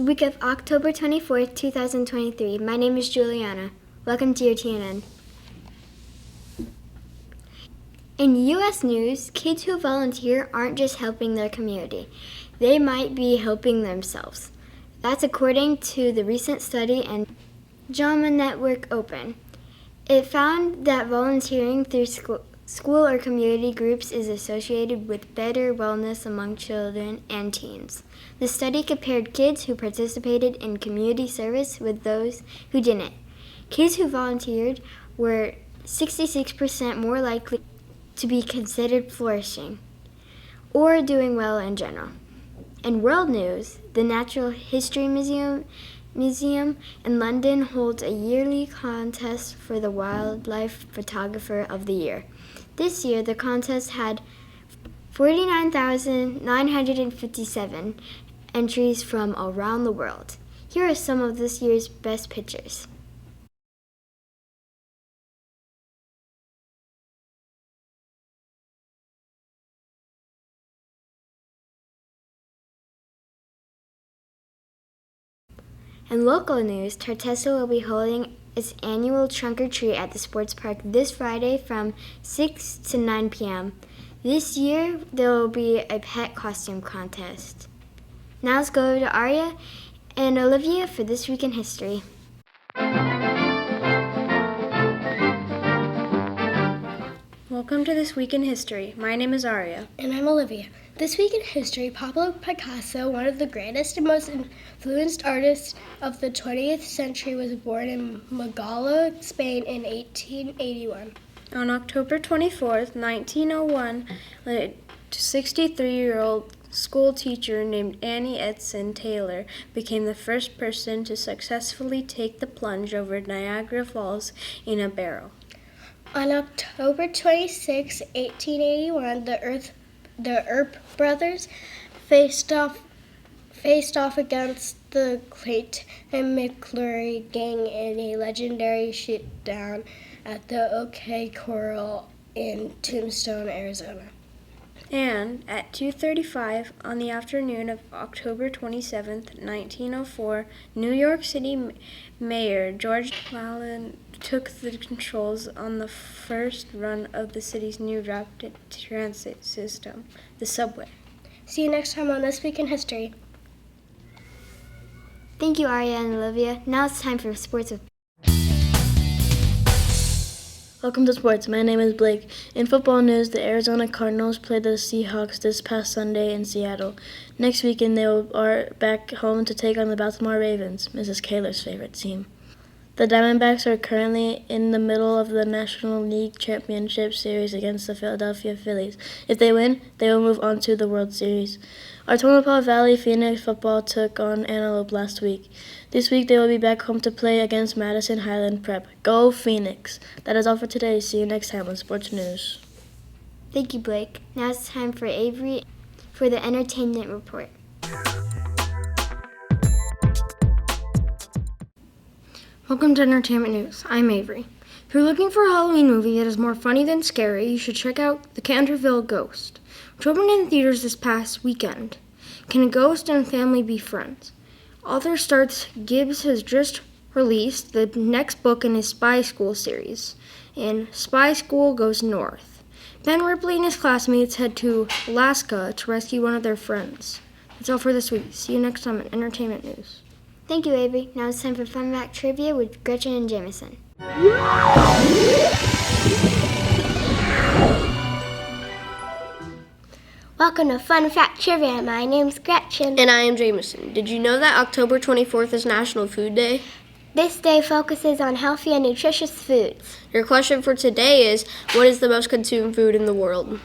week of October 24th, 2023. My name is Juliana. Welcome to your TNN. In U.S. news, kids who volunteer aren't just helping their community. They might be helping themselves. That's according to the recent study and JAMA Network Open. It found that volunteering through school or community groups is associated with better wellness among children and teens. The study compared kids who participated in community service with those who didn't. Kids who volunteered were 66% more likely to be considered flourishing or doing well in general. In world news, the Natural History Museum in London holds a yearly contest for the Wildlife Photographer of the Year. This year, the contest had 49,957 entries from around the world. Here are some of this year's best pictures. In local news, Tartessa will be holding its annual Trunk or Treat at the sports park this Friday from 6 to 9 p.m. This year, there will be a pet costume contest. Now let's go over to Aria and Olivia for This Week in History. Welcome to This Week in History. My name is Aria. And I'm Olivia. This week in history, Pablo Picasso, one of the greatest and most influenced artists of the 20th century, was born in Malaga, Spain in 1881. On October 24th, 1901, a 63-year-old school teacher named Annie Edson Taylor became the first person to successfully take the plunge over Niagara Falls in a barrel. On October 26, 1881, the Earp brothers faced off against the Clayton and McClure gang in a legendary showdown at the OK Corral in Tombstone, Arizona. And at 2:35 on the afternoon of October 27, 1904, New York City Mayor George Allen took the controls on the first run of the city's new rapid transit system, the subway. See you next time on This Week in History. Thank you, Aria and Olivia. Now it's time for sports with Welcome to sports. My name is Blake. In football news, the Arizona Cardinals played the Seahawks this past Sunday in Seattle. Next weekend, they are back home to take on the Baltimore Ravens, Mrs. Kaler's favorite team. The Diamondbacks are currently in the middle of the National League Championship Series against the Philadelphia Phillies. If they win, they will move on to the World Series. Our Tonopah Valley Phoenix football took on Antelope last week. This week, they will be back home to play against Madison Highland Prep. Go Phoenix! That is all for today. See you next time on Sports News. Thank you, Blake. Now it's time for Avery for the Entertainment Report. Welcome to Entertainment News. I'm Avery. If you're looking for a Halloween movie that is more funny than scary, you should check out The Canterville Ghost, which opened in theaters this past weekend. Can a ghost and a family be friends? Author Starts Gibbs has just released the next book in his Spy School series, and Spy School Goes North. Ben Ripley and his classmates head to Alaska to rescue one of their friends. That's all for this week. See you next time on Entertainment News. Thank you, Avery. Now it's time for Fun Fact Trivia with Gretchen and Jameson. Welcome to Fun Fact Trivia. My name's Gretchen. And I am Jameson. Did you know that October 24th is National Food Day? This day focuses on healthy and nutritious foods. Your question for today is, what is the most consumed food in the world?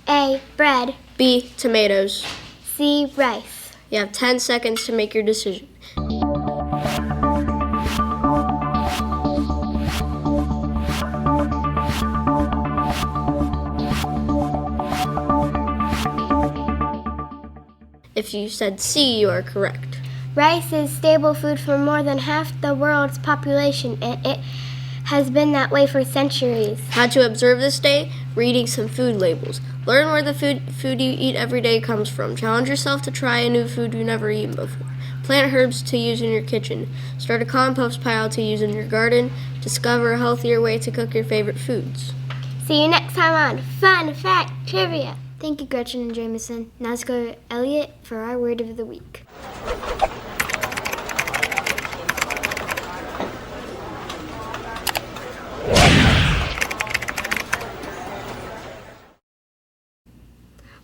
A. Bread. B. Tomatoes. C. Rice. You have 10 seconds to make your decision. If you said C, you are correct. Rice is staple food for more than half the world's population, and it has been that way for centuries. How to observe this day? reading some food labels. Learn where the food you eat every day comes from. Challenge yourself to try a new food you've never eaten before. Plant herbs to use in your kitchen. Start a compost pile to use in your garden. Discover a healthier way to cook your favorite foods. See you next time on Fun Fact Trivia. Thank you, Gretchen and Jameson. Now let's go to Elliot for our word of the week.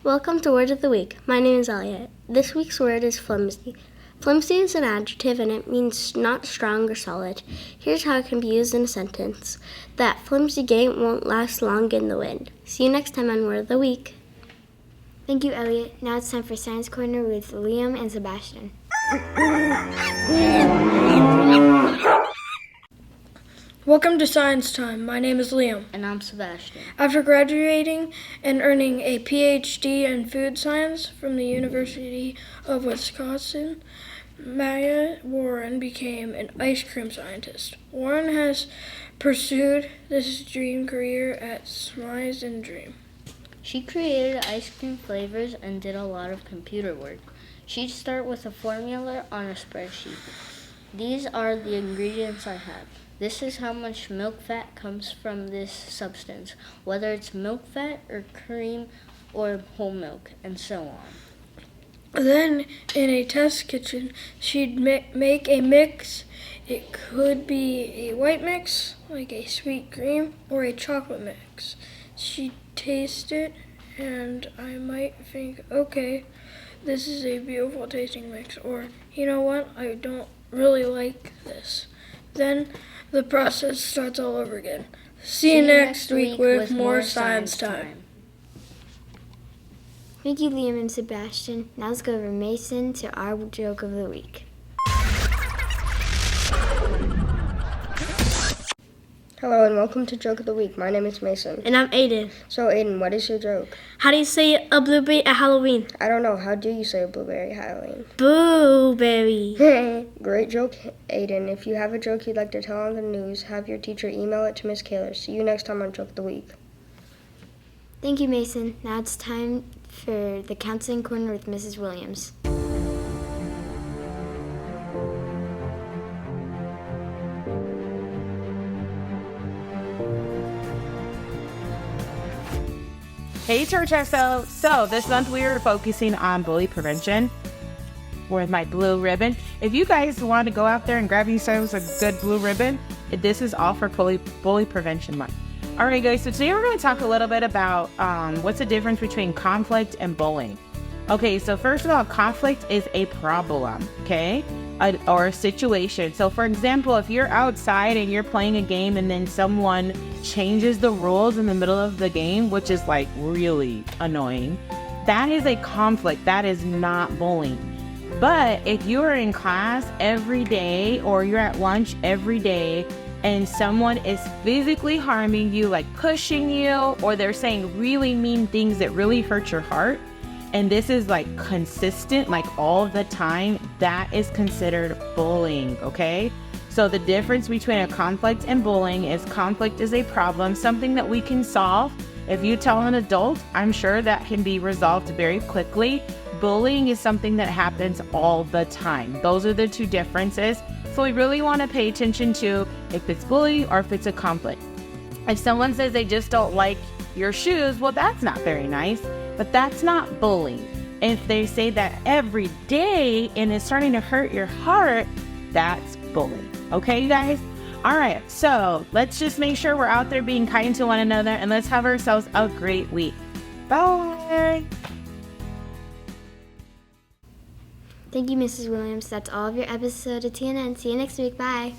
Welcome to Word of the Week. My name is Elliot. This week's word is flimsy. Flimsy is an adjective and it means not strong or solid. Here's how it can be used in a sentence. That flimsy gate won't last long in the wind. See you next time on Word of the Week. Thank you, Elliot. Now it's time for Science Corner with Liam and Sebastian. Welcome to Science Time. My name is Liam. And I'm Sebastian. After graduating and earning a PhD in food science from the University of Wisconsin, Maya Warren became an ice cream scientist. Warren has pursued this dream career at Smize and Dream. She created ice cream flavors and did a lot of computer work. She'd start with a formula on a spreadsheet. These are the ingredients I have. This is how much milk fat comes from this substance, whether it's milk fat or cream or whole milk, and so on. Then, in a test kitchen, she'd make a mix. It could be a white mix, like a sweet cream, or a chocolate mix. She'd taste it, and I might think, okay, this is a beautiful tasting mix, or, you know what, I don't really like this. Then the process starts all over again. See you next week with more Science Time. Thank you, Liam and Sebastian. Now let's go over Mason to our joke of the week. Hello and welcome to Joke of the Week. My name is Mason. And I'm Aiden. So Aiden, what is your joke? How do you say a blueberry at Halloween? I don't know. How do you say a blueberry Halloween? Blueberry. Great joke, Aiden. If you have a joke you'd like to tell on the news, have your teacher email it to Miss Kaler. See you next time on Joke of the Week. Thank you, Mason. Now it's time for the Counseling Corner with Mrs. Williams. Hey Church SO. So this month we are focusing on bully prevention with my blue ribbon. If you guys want to go out there and grab yourselves a good blue ribbon, this is all for bully prevention month. Alright guys, so today we're going to talk a little bit about what's the difference between conflict and bullying. Okay, so first of all, conflict is a problem, okay? Or a situation. So for example, if you're outside and you're playing a game and then someone changes the rules in the middle of the game, which is like really annoying, that is a conflict. That is not bullying. But if you are in class every day or you're at lunch every day and someone is physically harming you, like pushing you, or they're saying really mean things that really hurt your heart, and this is like consistent, like all the time, that is considered bullying, okay? So the difference between a conflict and bullying is conflict is a problem, something that we can solve. If you tell an adult, I'm sure that can be resolved very quickly. Bullying is something that happens all the time. Those are the two differences. So we really want to pay attention to if it's bullying or if it's a conflict. If someone says they just don't like your shoes, well, that's not very nice. But that's not bullying. If they say that every day and it's starting to hurt your heart, that's bullying. Okay, you guys? All right, so let's just make sure we're out there being kind to one another and let's have ourselves a great week. Bye. Thank you, Mrs. Williams. That's all of your episode of TNN. See you next week. Bye.